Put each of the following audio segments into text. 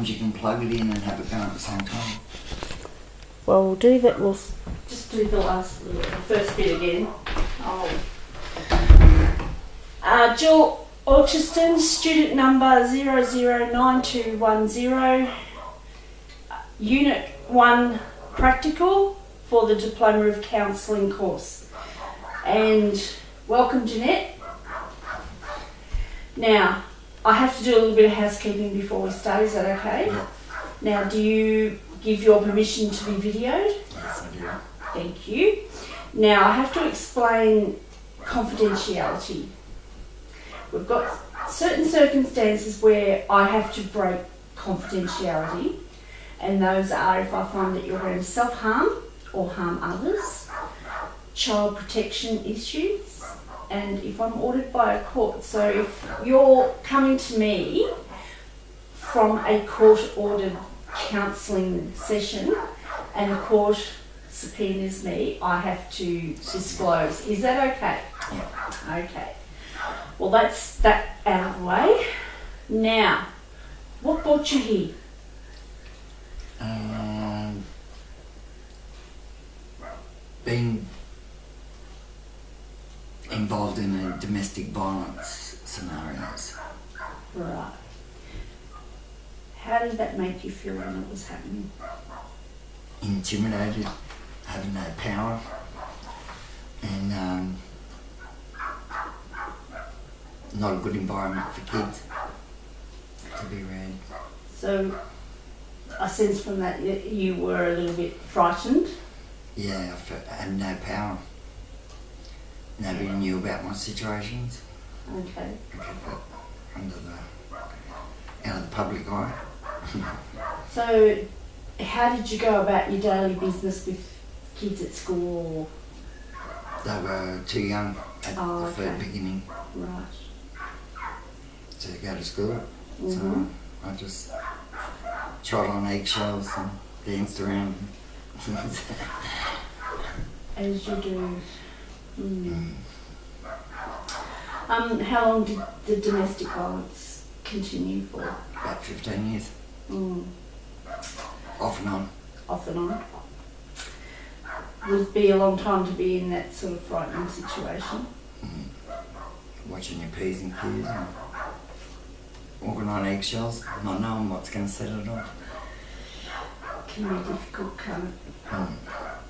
sometimes you can plug it in and have it going at the same time. Well, we'll do that. We'll just do the first bit again. Jill Orchiston, student number 009210, Unit 1 Practical for the Diploma of Counselling course. And welcome, Jeanette. Now, I have to do a little bit of housekeeping before we start. Is that okay? Yeah. Now, do you give your permission to be videoed? Yes, I do. Thank you. Now, I have to explain confidentiality. We've got certain circumstances where I have to break confidentiality, and those are if I find that you're going to self-harm or harm others, child protection issues, and if I'm ordered by a court. So if you're coming to me from a court-ordered counselling session and the court subpoenas me, I have to disclose. Is that okay? Yeah. Okay. Well, that's that out of the way. Now, what brought you here? Being involved in a domestic violence scenarios. Right. How did that make you feel when it was happening? Intimidated, having no power, and not a good environment for kids to be around. So, I sense from that you were a little bit frightened. Yeah, I had no power. Nobody knew about my situations. Okay. I kept it out of the public eye. So, how did you go about your daily business with kids at school? They were too young at the first beginning. Right. To go to school. Mm-hmm. So I just trod on eggshells and danced around. As you do. How long did the domestic violence continue for? About 15 years. Off and on. Off and on. Would be a long time to be in that sort of frightening situation. Watching your P's and Q's and walking on eggshells, not knowing what's going to set it off. Can be difficult, can't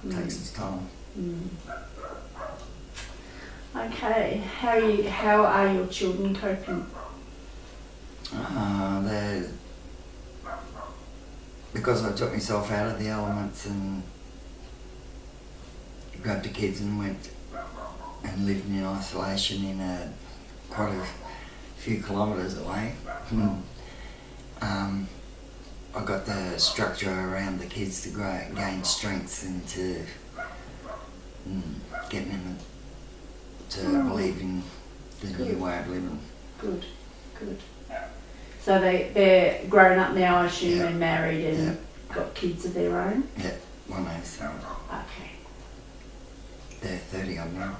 it? Takes its time. Okay, how are your children coping? Because I took myself out of the elements and grabbed the kids and went and lived in isolation in quite a few kilometres away. I got the structure around the kids to gain strength and to getting them to believe in the new way of living. Good. So they're grown up now, I assume, and married and got kids of their own? Yeah, one is. Okay. They're 30 odd now.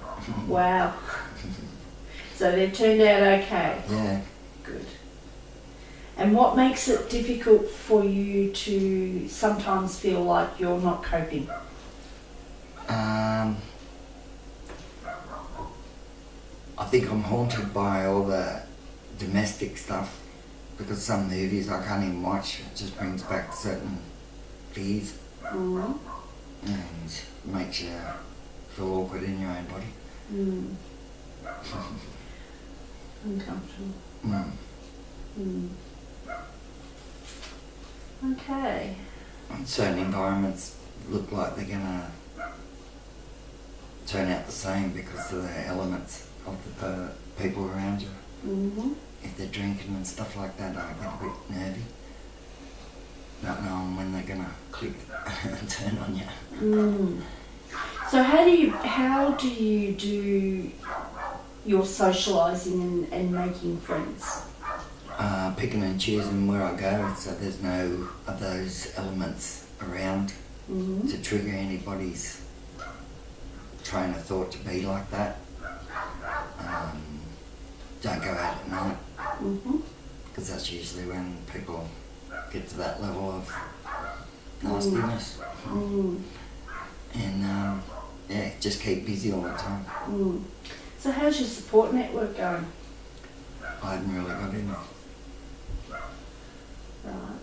Wow. So they've turned out okay? Yeah. Good. And what makes it difficult for you to sometimes feel like you're not coping? I think I'm haunted by all the domestic stuff because some movies I can't even watch. It just brings back certain fears and makes you feel awkward in your own body. Uncomfortable. Okay. And certain environments look like they're going to turn out the same because of the elements of the people around you. If they're drinking and stuff like that, I get a bit nervy. Not knowing when they're going to click and turn on you. So how do you do your socialising and making friends? Picking and choosing where I go, so there's no of those elements around to trigger anybody's train of thought to be like that. Don't go out at night because that's usually when people get to that level of nastiness. And yeah, just keep busy all the time. So how's your support network going? I haven't really got any. Right.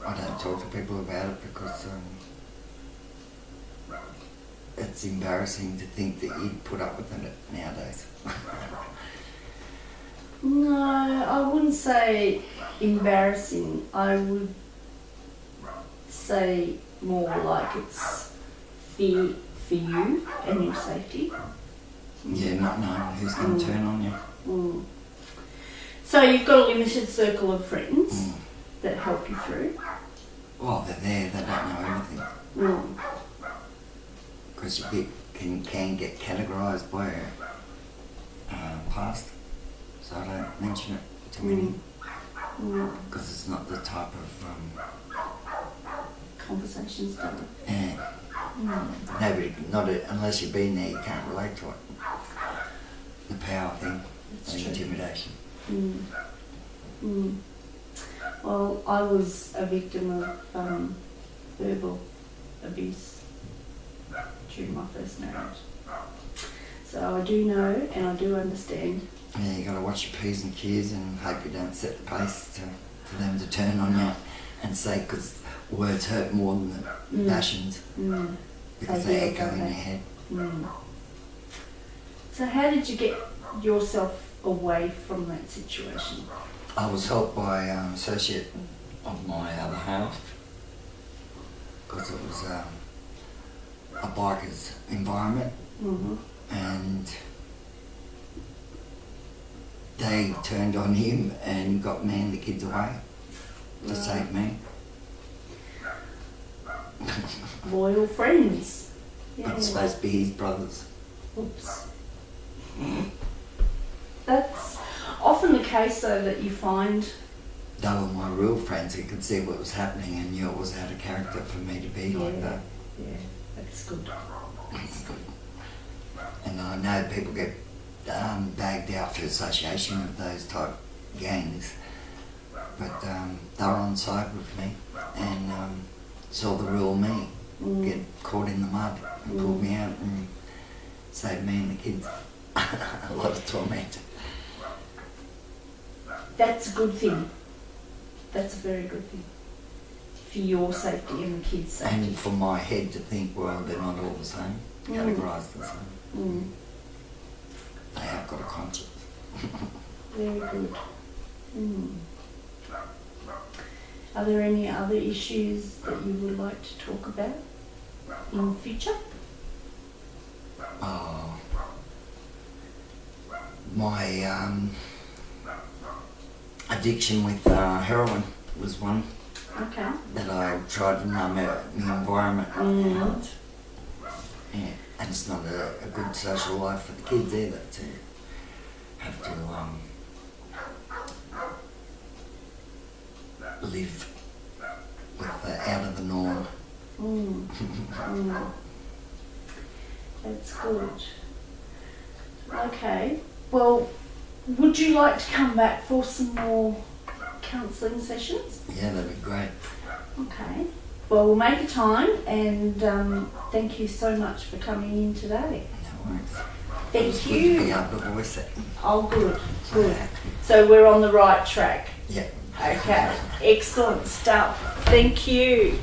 I don't talk to people about it because it's embarrassing to think that you'd put up with it nowadays. No, I wouldn't say embarrassing. I would say more like it's fear for you and your safety. Yeah, not knowing who's going to turn on you. So you've got a limited circle of friends that help you through. Well, they're there, they don't know everything. Because you can get categorised by past. So I don't mention it to many. Because it's not the type of conversation starter. Yeah. Nobody, unless you've been there, you can't relate to it. The power thing, the intimidation. Well, I was a victim of verbal abuse during my first marriage. So I do know and I do understand. Yeah, you got to watch your P's and Q's and hope you don't set the pace for them to turn on you and say, because words hurt more than the passions. Because they echo in your head. So how did you get yourself away from that situation? I was helped by an associate of my other half, because it was a biker's environment, and they turned on him and got me and the kids away to save me. Loyal friends. But it's supposed to be his brothers. Oops. That's often the case, though, that you find. They were my real friends who could see what was happening and knew it was out of character for me to be like that. Yeah, that's good. That's good. And I know people get bagged out for association with those type gangs, but they were on side with me and saw the real me get caught in the mud and pulled me out and saved me and the kids a lot of torment. That's a good thing. That's a very good thing. For your safety and the kids' safety. And for my head to think, well, they're not all the same, categorised the same. They have got a conscience. Very good. Are there any other issues that you would like to talk about in the future? Oh, my addiction with heroin was one that I tried to numb out the environment. Yeah, and it's not a good social life for the kids either to have to live with out of the norm. That's good. Okay, well, would you like to come back for some more counselling sessions? Yeah, that'd be great. Okay. Well, we'll make a time, and thank you so much for coming in today. No worries. Thank you. Good to be able to voice it. Oh, good, good. So we're on the right track. Yeah. Okay, excellent stuff. Thank you.